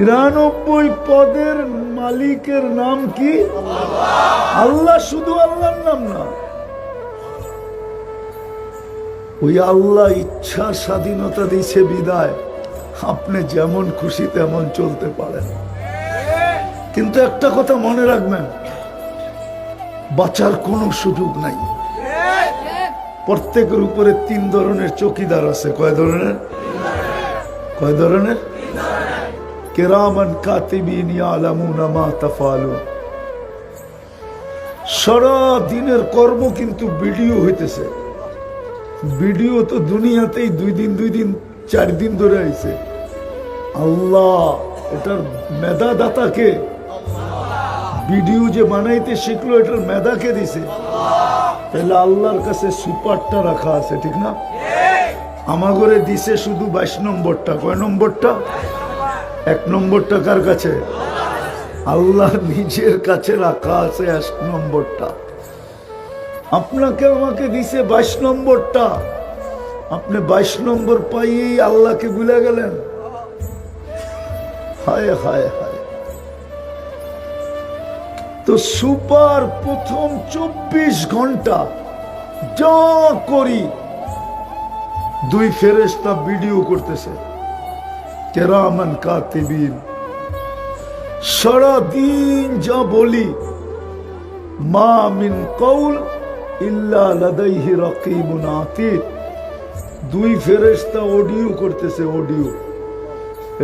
৯৯ পদের মালিকের নাম কি? আল্লাহ। শুধু আল্লাহর নাম না, ওই আল্লাহ ইচ্ছার স্বাধীনতা দিয়েছে বিদায় আপনি যেমন খুশি তেমন চলতে পারেন। কিন্তু একটা কথা মনে রাখবেন, বাঁচার কোনো সুযোগ নাই। প্রত্যেকের উপরে 3 ধরনের চৌকিদার আছে। কয় ধরনের? কয় ধরনের? কিরামান কাতিবিন ইয়ালামুনা মা তাফআলুন। সারা দিনের কর্ম কিন্তু ভিডিও হইতেছে। ভিডিও তো দুনিয়াতেই 2 দিন 4 দিন ধরে আইছে। আল্লাহ এটার মেধাদাতাকে, ভিডিও যে বানাইতে শিখলো এটার মেধাকে দিছে। তাহলে আল্লাহর কাছে সুপারটা রাখা আছে, ঠিক না? আমার ঘরে দিছে শুধু 22 নম্বরটা। কয় নম্বরটা? 1 নম্বরটা কার কাছে? আল্লাহ নিজের কাছে রাখা আছে 1 নম্বরটা। আপনাকে আমাকে দিছে 22 নম্বরটা। আপনি 22 নম্বর পাইয়েই আল্লাহকে ভুলে গেলেন। হায় হায় হায়। তো সুপার প্রথম 24 ঘন্টা যা করি 2 ফেরেশতা ভিডিও করতেছে, কিরামান কাতিবিন। সারা দিন যা বলি, মা মিন কওল ইল্লা লাদাইহি রাকিবুন আতীদ। 2 ফেরেশতা অডিও করতেছে, অডিও।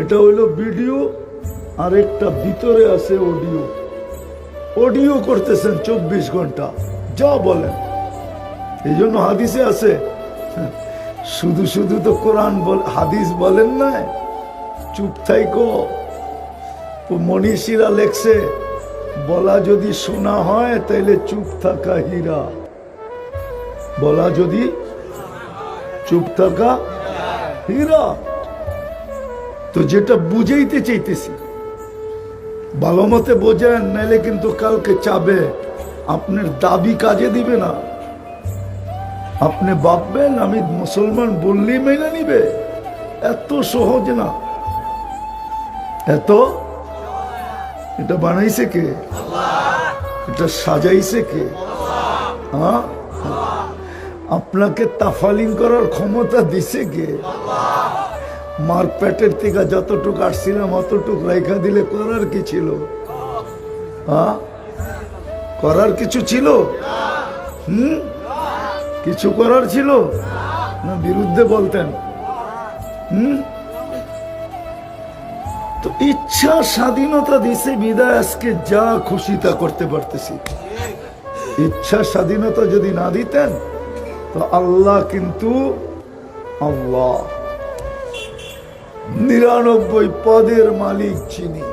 এটা হইলো ভিডিও, আর একটা ভিতরে আছে অডিও। অডিও করতেছেন 24 ঘন্টা যা বলেন। এই জন্য হাদিসে আছে, শুধু শুধু তো কোরআন হাদিস বলেন না, চুপ থাইকো। মনীষীরা লেখছে, বলা যদি শোনা হয় তাইলে চুপ থাকা হীরা। বলা যদি চুপ থাকা হীরা। তো যেটা বুঝাইতে চাইতেছি ভালো মতে বোঝেন, নাইলে কিন্তু কালকে চাবে আপনার দাবি কাজে দিবে না। আপনি ভাববেন আমি মুসলমান বললেই মেনে নিবে। এত সহজ না। এত এটা বানাইছে কে? এটা সাজাইছে কে? হ্যাঁ, আপনাকে তাফালিং করার ক্ষমতা দিছে কে? মার পেটের থেকে যতটুকু আসছিলাম অতটুকু রেখা দিলে করার কি ছিল? হ্যাঁ, করার কিছু ছিল? কিছু করার ছিল না? বিরুদ্ধে বলতেন? তো ইচ্ছা স্বাধীনতা দিছে বিদায় আজকে যা খুশি তা করতে পারতেছি। ইচ্ছা স্বাধীনতা যদি না দিতেন তো আল্লাহ কিন্তু আল্লাহ 99 পদের মালিক চিনি।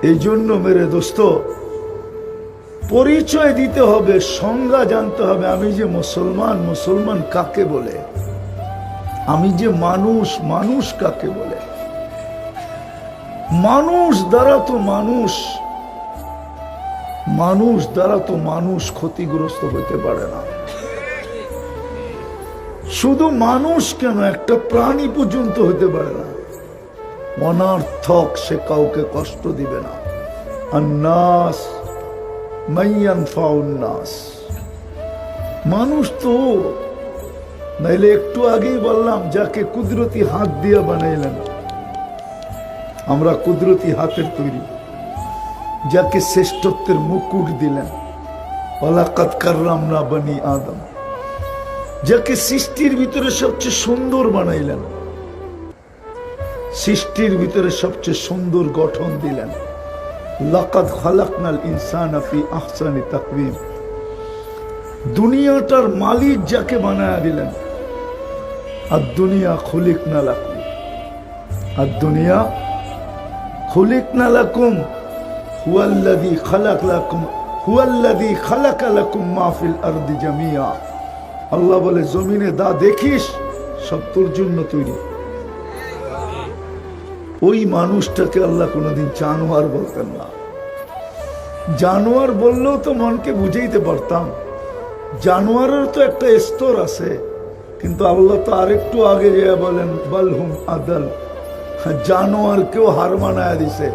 এই জন্য মেরে দোস্ত, পরিচয় দিতে হবে, সংজ্ঞা জানতে হবে। আমি যে মুসলমান, মুসলমান কাকে বলে? আমি যে মানুষ, মানুষ কাকে বলে? মানুষ দ্বারা তো মানুষ, মানুষ দ্বারা তো মানুষ ক্ষতিগ্রস্ত হতে পারে না। শুধু মানুষ কেন, একটা প্রাণী পর্যন্ত হতে পারে না। অনর্থক সে কাউকে কষ্ট দিবে না। আন্নাস মাইয়ানফাউন নাস। মানুষ তো, নাইলে একটু আগেই বললাম যাকে কুদরতি হাত দিয়া বানাইলেন, আমরা কুদরতি হাতের তৈরি, যাকে শ্রেষ্ঠত্বের মুকুট দিলেন, ওয়ালাকাদ কাররামনা বনি আদম, যাকে সৃষ্টির ভিতরে সবচেয়ে সুন্দর বানাইলেন, সৃষ্টির ভিতরে সবচেয়ে সুন্দর গঠন দিলেন। লাকাদ খালাকনাল ইনসানা ফি আহসানি তাকওয়িম। দুনিয়াটার মালিক যাকে বানায়া দিলেন, আর দুনিয়া খুলিকনা লাকুম, আর দুনিয়া খুলিকনা লাকুম হুয়াল্লাযী খালাক লাকুম হুয়াল্লাযী খালাকা লাকুম মা ফিল আরদি জামিয়া। আল্লাহ বলে জমিনে দা দেখিস সব তোর জন্য তৈরি। ওই মানুষটাকে আল্লাহ কোনোদিন জানোয়ার বলতেন না। জানোয়ার বললেও তো মনকে বুঝাইতে পারতাম, জানোয়ারের তো একটা স্তর আছে, কিন্তু আল্লাহ তো আরেকটু আগে যেয়ে বলেন বালহুম আদাল, জানোয়ারকেও হার মানায় দিছে।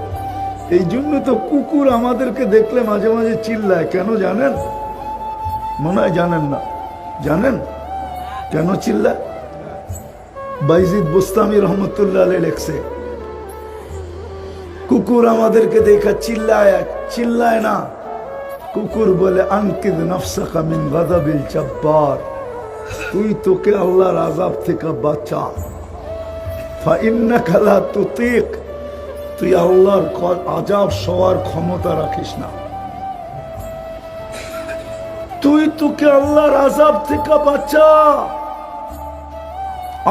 এই জন্য তো কুকুর আমাদেরকে দেখলে মাঝে মাঝে চিল্লায়, কেন জানেন? মনে হয় জানেন না। জানেন কেন চিল্লায়? বাইজিদ বুস্তামি রহমতুল্লাহ আলাইহি লেখছে, কুকুর আমাদেরকে দেখা চিল্লায়, চিল্লায় না, কুকুর বলে আনকিদ নফসাকা মিন গাযাবিল জব্বার, তুই তোকে আল্লাহর আযাব থেকে বাঁচা। ফাইন্নাকা লা তুতিক, তুই আল্লাহর আযাব সওয়ার ক্ষমতা রাখিস না। তুই তোকে আল্লাহর আযাব থেকে বাঁচা।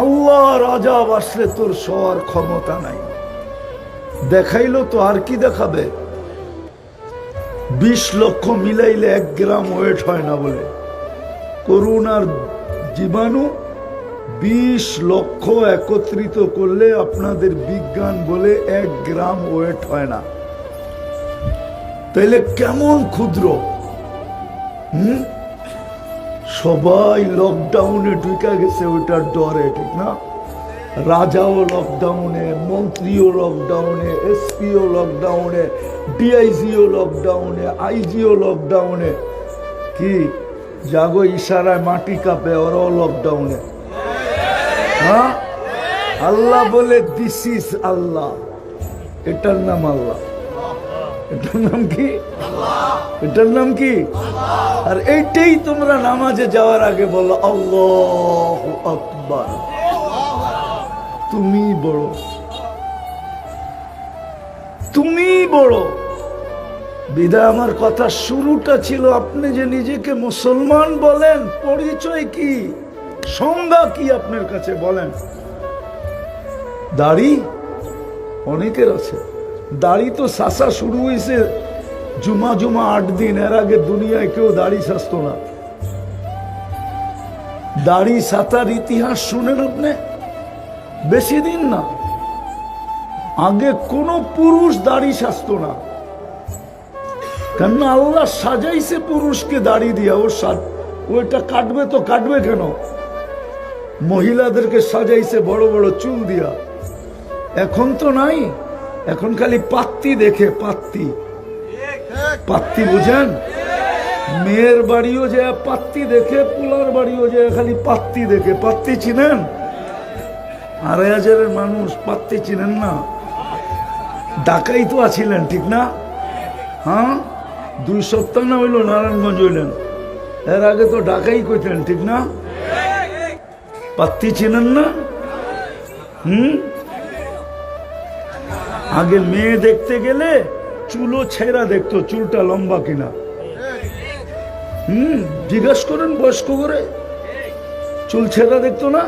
আল্লাহর আযাব আসলে তোর সওয়ার ক্ষমতা নাই। দেখাইলো তো আর কি দেখাবে? 20 লক্ষ মিলাইলে 1 গ্রাম ওয়েট হয় না বলে। করোনার জীবাণু 20 লক্ষ একত্রিত করলে আপনাদের বিজ্ঞান বলে 1 গ্রাম ওয়েট হয় না। তাইলে কেমন ক্ষুদ্র। সবাই লকডাউনে ঢুকে গেছে ওইটার ডরে, ঠিক না? রাজাও লকডাউনে, মন্ত্রীও লকডাউনে, এসপিও লকডাউনে, ডিআইজিও লকডাউনে, আইজিও লকডাউনে। কি জাগো ইশারায় মাটি কাঁপে, ওরাও লকডাউনে। হ্যাঁ, আল্লাহ বলে দিস ইজ আল্লাহ, এটার নাম আল্লাহ। এটার নাম কি? এটার নাম কি? আর এইটাই তোমরা নামাজে যাওয়ার আগে বলো, আল্লাহু আকবার। তুমি বড়, তুমি বড়। বিদায় আমার কথা শুরুটা ছিল, আপনি যে নিজেকে মুসলমান বলেন, পরিচয় কি, সংজ্ঞা কি আপনার কাছে বলেন? দাড়ি অনেকের আছে, দাড়ি তো সাসা শুরু হয়েছে জুমা 8 দিন। এর আগে দুনিয়ায় কেউ দাড়ি সাজত না। দাড়ি সাতার ইতিহাস শুনেন আপনি? বেশি দিন না, আগে কোন পুরুষ দাড়ি সাজত না। কেন? আল্লাহ সাজাইছে পুরুষকে দাড়ি দিয়া। ওইটা কাটবে তো কাটবে কেন? মহিলাদেরকে সাজাইছে বড় বড় চুল দিয়া। এখন তো নাই, এখন খালি পাত্তি দেখে। পাত্তি, পাত্তি বুঝেন? মেয়ের বাড়িও যায় পাত্তি দেখে, পোলার বাড়িও যায় খালি পাত্তি দেখে। পাত্তি চিনেন? 2,500 মানুষ পাত্তি চিনেন না? ঢাকাই তো আছিলেন, ঠিক না? হ্যাঁ, 2 সপ্তাহ না হইল নারায়ণগঞ্জ হইলেন। এর আগে তো ঢাকাই কইতেন, ঠিক না? পাত্তি চিনেন না? আগে মেয়ে দেখতে গেলে চুলও ছেঁড়া দেখতো, চুলটা লম্বা কিনা। জিজ্ঞাসা করেন বয়স্ক করে, চুল ছেঁড়া দেখতো না,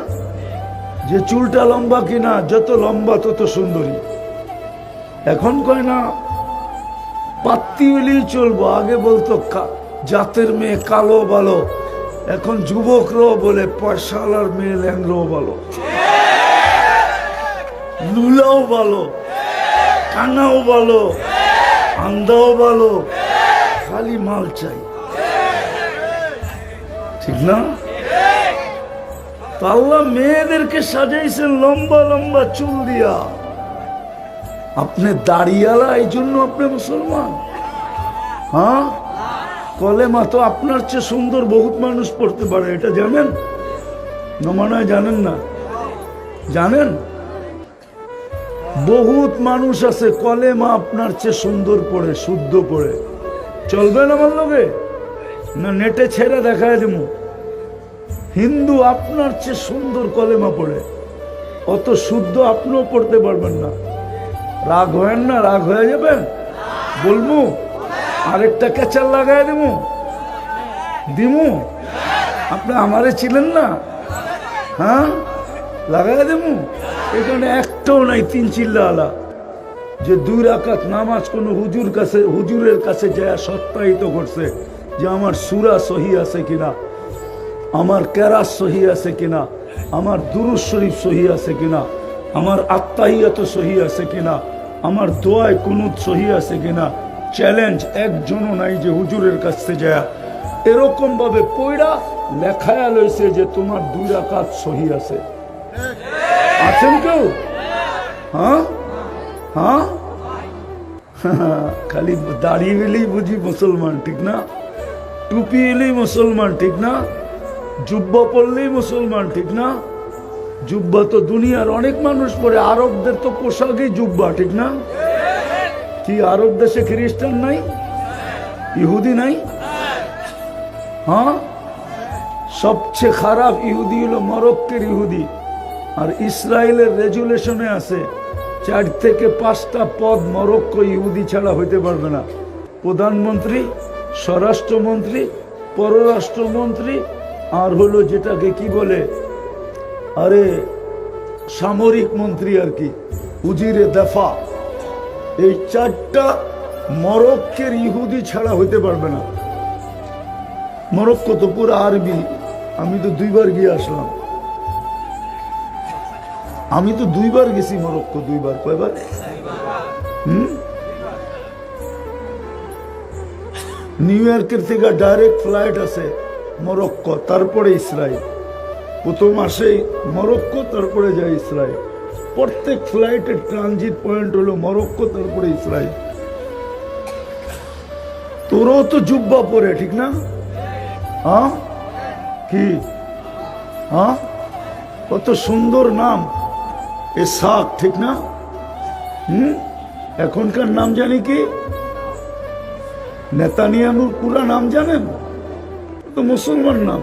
যে চুলটা লম্বা কিনা। যত লম্বা তত সুন্দরী। এখন কয় না পাত্তি হইলেই চলবো। আগে বলতো জাতের মেয়ে কালো ভালো, এখন যুবকরাও বলে পয়সাওয়ালার মেয়ে ল্যাংড়াও ভালো, লুলাও ভালো, কানাও ভালো, আন্দাও ভালো, খালি মাল চাই, ঠিক না? আল্লাহ মেয়েদেরকে সাজাইছেন লম্বা লম্বা চুল দিয়া। আপনি দাড়িয়ালা, এই জন্য আপনি মুসলমান? হ্যাঁ, কলেমা তো আপনার চেয়ে সুন্দর বহুত মানুষ পড়তে পারে, এটা জানেন না? মনে হয় জানেন না। জানেন, বহুত মানুষ আছে কলেমা আপনার চেয়ে সুন্দর পড়ে, শুদ্ধ পড়ে। চলবেন আমার লগে? না নেটে ছেড়ে দেখায় দেব? হিন্দু আপনার চেয়ে সুন্দর কলেমা পড়ে, অত শুদ্ধ আপনিও পড়তে পারবেন না। রাগ হয়েন না, রাগ হয়ে যাবেন। বলবো আরেকটা ক্যাচার লাগাই দেবো, দিমু। আপনি আমারে ছিলেন না? হ্যাঁ, লাগাই দেবো। এখানে একটাও নাই 3 চিল্লা আলা যে 2 রাকাত নামাজ কোন হুজুরের কাছে যায় সত্যায়িত করছে যে আমার সূরা সহি আছে কিনা, আমার কেরাত সহি আছে কিনা, আমার দুরূদ শরীফ সহি আছে কিনা, আমার আত্তাহিয়াত সহি আছে কিনা, আমার দোয়ায় কুনুত সহি আছে কিনা। চ্যালেঞ্জ একজনও নাই যে হুজুরের কাছে যায় এরকম ভাবে পড়া লেখায়া লইছে যে তোমার 2 রাকাত সহি আছে। আছেন কেউ? হ্যাঁ হ্যাঁ খালি দাড়ি এলেই বুঝি মুসলমান, ঠিক না? টুপি এলেই মুসলমান, ঠিক না? জুব্বা পরলেই মুসলমান, ঠিক না? জুব্বা তো দুনিয়ার অনেক মানুষ পরে, আরবদের তো পোশাকই জুব্বা, ঠিক না? কি আরব দেশে খ্রিস্টান নাই, ইহুদি নাই? হ্যাঁ, সবচেয়ে খারাপ ইহুদি হলো মরক্কোর ইহুদি। আর ইসরায়েলের রেজুলেশনে আছে 4 থেকে 5টা পদ মরক্কো ইহুদি ছাড়া হইতে পারবে না। প্রধানমন্ত্রী, স্বরাষ্ট্রমন্ত্রী, পররাষ্ট্রমন্ত্রী, আর হলো যেটাকে কি বলে, আরে সামরিক মন্ত্রী আর কি, উজিরে দফা, এই 4টা মরক্কোর ইহুদি ছাড়া হইতে পারবে না। মরক্কো তো পুরো আরবি, আমি তো 2বার গিয়ে আসলাম। আমি তো 2বার গেছি মরক্কো, 2বার। কয়বার? নিউ ইয়র্কের থেকে ডাইরেক্ট ফ্লাইট আছে মরক্কো, তারপরে ইসরায়েল। প্রথম আসে মরক্কো, তারপরে যায় ইসরায়েল। প্রত্যেক ফ্লাইটের ট্রানজিট পয়েন্ট হলো মরক্কো, তারপরে ইসরায়েল। তোরও তো জুব্বা পরে, ঠিক না? হ্যাঁ, কি? হ্যাঁ, কত সুন্দর নাম ইসহাক, ঠিক না? এখনকার নাম জানি কি? নেতানিয়াহুর পুরা নাম জানেন? তো মুসলমান নাম।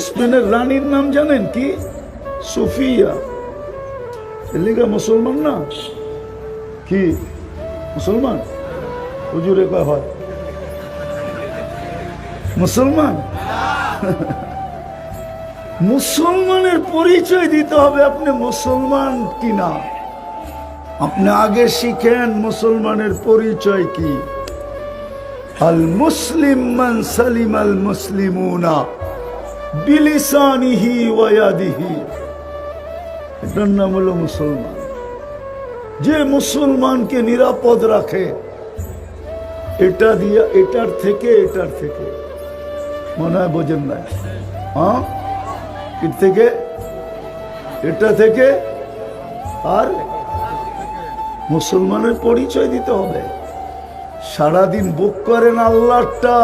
স্পেনের রানীর নাম জানেন কি? সোফিয়া। এলিগা মুসলমান না? কি মুসলমান? হুজুরে কয় হয় মুসলমান। মুসলমানের পরিচয় দিতে হবে আপনি মুসলমান কিনা। আপনি আগে শিখেন মুসলমানের পরিচয় কি। আল মুসলিম মান সালিম আল মুসলিমুনা বিলিসানিহি ওয়া ইয়াদিহি, এটার নাম হলো মুসলমান। যে মুসলমানকে নিরাপদ রাখে এটা দিয়া, এটার থেকে মনে হয় বোঝেন না? হ্যাঁ, এর থেকে, এটা থেকে, আর মুসলমানের পরিচয় দিতে হবে। সারাদিন বুক করেন আল্লাহটা,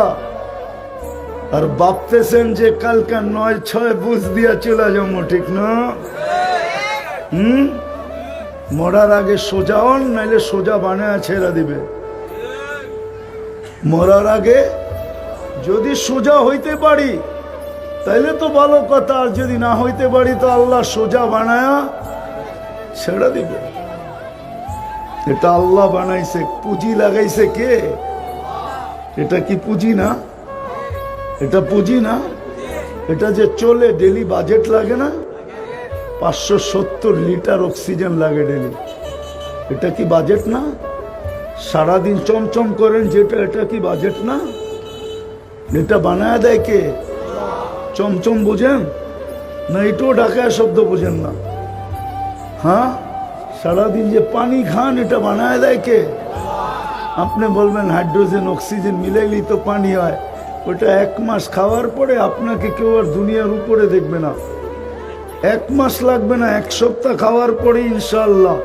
আর ভাবতেছেন যে কালকে 9-6 বুঝ দিয়া চলে যাবো, ঠিক না? মরার আগে সোজা হন, নাইলে সোজা বানায় ছেড়া দিবে। মরার আগে যদি সোজা হইতে পারি তাইলে তো ভালো কথা, আর যদি না হইতে পারি তো আল্লাহ সোজা বানায়া ছেড়া দিবে। এটা আল্লাহ বানাইছে, পুঁজি লাগাইছে কে? এটা কি পুঁজি না? এটা পুঁজি না? এটা যে চলে, ডেলি বাজেট লাগে না? 570 লিটার অক্সিজেন লাগে ডেলি। এটা কি বাজেট না? সারাদিন চমচম করেন যেটা, এটা কি বাজেট না? এটা বানায় দেয় কে? চমচম বোঝেন না? এটাও ঢাকায় শব্দ বোঝেন না? হ্যাঁ, সারাদিন যে পানি খান, এটা বানায় দেয় কে? আপনি বলবেন হাইড্রোজেন অক্সিজেন মিলাইলেই তো পানি হয়। ওটা 1 মাস খাওয়ার পরে আপনাকে কেউ আর দুনিয়ার উপরে দেখবে না। 1 মাস লাগবে না, 1 সপ্তাহ খাওয়ার পরে ইনশাআল্লাহ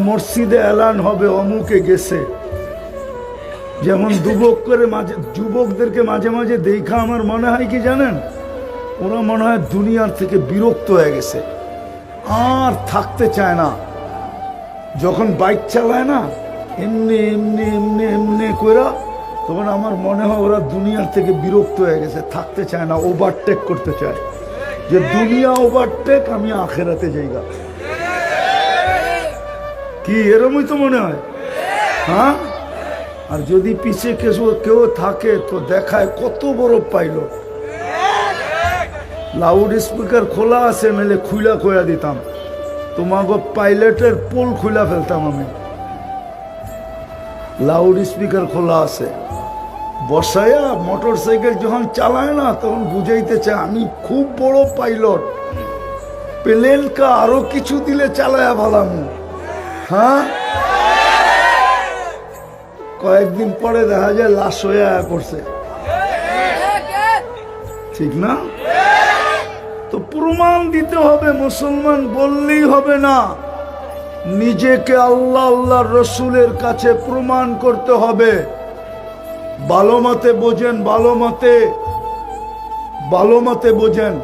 মসজিদে এলান হবে অমুকে গেছে। যেমন যুবকদেরকে মাঝে মাঝে দেখা আমার মনে হয় কি জানেন, ওরা মনে হয় দুনিয়ার থেকে বিরক্ত হয়ে গেছে, আর থাকতে চায় না। যখন বাইক চালায় না এমনি এমনি এমনি এমনি করে, তখন আমার মনে হয় ওরা দুনিয়ার থেকে বিরক্ত হয়ে গেছে, থাকতে চায় না, ওভারটেক করতে চায়, যে দুনিয়া ওভারটেক, আমি আখেরাতে যাইগা। কি এরমই তো মনে হয়? হ্যাঁ, আর যদি পিছে কেউ থাকে তো দেখায় কত বড় পাইলট। লাউড স্পিকার খোলা আছে, নাহলে খুইলা খোয়া দিতাম, তোমাকে পাইলটের পোল খুলা ফেলতাম আমি। লাউড স্পিকার খোলা আছে, বসায়া মোটর সাইকেল যখন চালায় না তখন বুঝাইতে চায় আমি খুব বড় পাইলট, প্লেনকে আরো কিছু দিলে চালায়া ভালাম। হ্যাঁ, কয়েকদিন পরে দেখা যায় লাশ হয়ে করছে, ঠিক না? তো পুরো প্রমাণ দিতে হবে, মুসলমান বললেই হবে না, নিজেকে আল্লাহ আল্লাহর রসুলের কাছে প্রমাণ করতে হবে। ভালো মতে বোঝেন, ভালো মতে বোঝেন,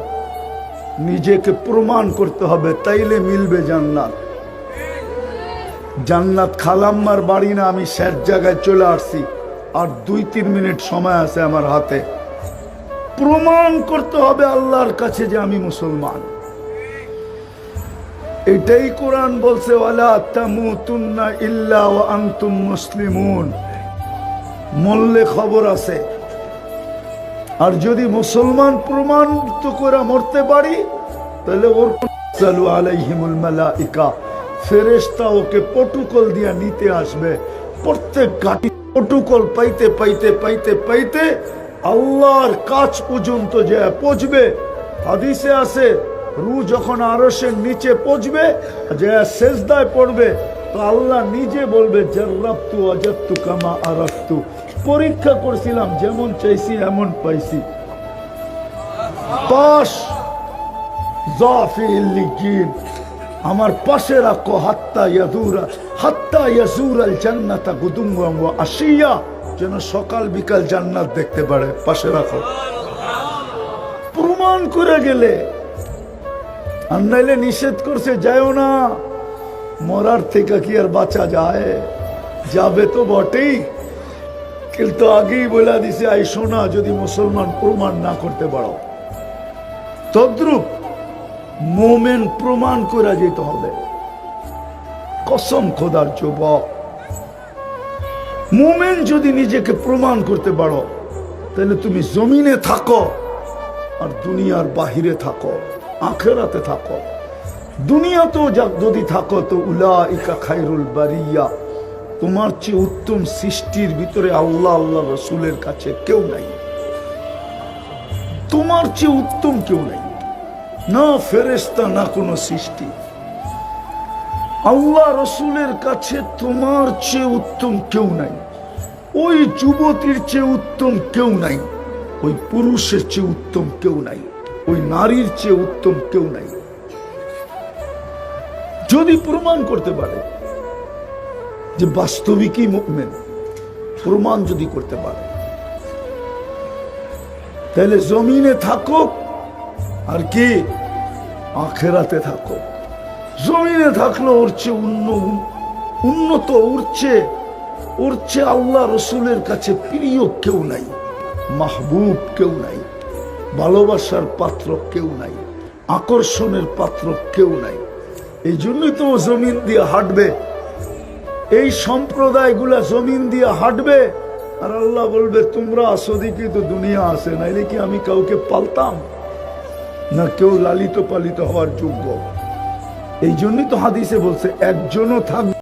নিজেকে প্রমাণ করতে হবে, তাইলে মিলবে জান্নাত। জান্নাত খালাম্মার বাড়ি না, আমি শেষ জায়গায় চলে আসছি, আর 2-3 মিনিট সময় আছে আমার হাতে। প্রমাণ করতে হবে আল্লাহর কাছে যে আমি মুসলমান। এটাই কোরআন বলছে, ওয়ালা তামুতুন্না ইল্লা ওয়া আনতুম মুসলিমুন। মরলে খবর আছে। আর যদি মুসলমান প্রমাণিত করে মরতে পারি, তাহলে ওর সালু আলাইহিমুল মালাইকা, ফেরেশতা ওকে প্রটোকল দিয়ে নিতে আসবে। প্রত্যেক ঘাটি প্রটোকল পাইতে পাইতে পাইতে পাইতে আল্লাহর কাছ পর্যন্ত যে পৌঁছবে। হাদিসে আছে, রূহ যখন আরশের নিচে পৌঁছবে, যে সেজদায় পড়বে, তো আল্লাহ নিজে বলবে, জাররাবতু ওয়াজাদতু কামা আরাফতু, পরীক্ষা করছিলাম, যেমন চাইছি এমন পাইছি। পাশ জাফি ইল্লিকিন, আমার পাশে রাখো, হাত্তা ইয়াজুরাল জান্নাতা গুদুম ওয়া আশিয়া, যেন সকাল বিকাল জান্নাত দেখতে পারে, পাশে রাখো। প্রমাণ করে গেলে, আর নাইলে নিষেধ করছে, যায়ও না। মরার থেকে কি আর বাঁচা যায়? যাবে তো বটেই, কিন্তু আগেই বলে দিছে, আইসো না যদি মুসলমান প্রমাণ না করতে পারো। তদ্রূপ মোমেন প্রমাণ করে যেতে হবে। কসম খোদার যুবক, মোমেন যদি নিজেকে প্রমাণ করতে পারো, তাহলে তুমি জমিনে থাকো আর দুনিয়ার বাহিরে থাকো, আখিরাতে থাকো। দুনিয়াতেও যদি থাকো তো উলাইকা খায়রুল বারিয়া, তোমার চেয়ে উত্তম সৃষ্টির ভিতরে আল্লাহ আল্লাহ রসুলের কাছে কেউ নাই। তোমার চেয়ে উত্তম কেউ নাই, না ফেরেশতা, না কোনো সৃষ্টি। আল্লাহ রসুলের কাছে তোমার চেয়ে উত্তম কেউ নাই। ওই যুবতীর চেয়ে উত্তম কেউ নাই, ওই পুরুষের চেয়ে উত্তম কেউ নাই, ওই নারীর চেয়ে উত্তম কেউ নাই। যদি প্রমাণ করতে পারে যে বাস্তবিকই মুমিন, প্রমাণ যদি করতে পারে, তাহলে জমিনে থাকো আর কি আখিরাতে থাকো। জমিনে থাকলে ওর চেয়ে উন্নত, ওর চেয়ে আল্লাহ রসুলের কাছে প্রিয় কেউ নাই, মাহবুব কেউ নাই, ভালোবাসার পাত্র কেউ নাই, আকর্ষণের পাত্র কেউ নাই। এই জন্যই তো জমিন দিয়ে হাঁটবে, এই সম্প্রদায়গুলা জমিন দিয়ে হাঁটবে। আর আল্লাহ বলবে, তোমরা আসো দেখি তো দুনিয়া আসে, নাইলে কি আমি কাউকে পালতাম না? কেউ লালিত পালিত হওয়ার যোগ্য। এই জন্যই তো হাদিসে বলছে, একজনও থাকবে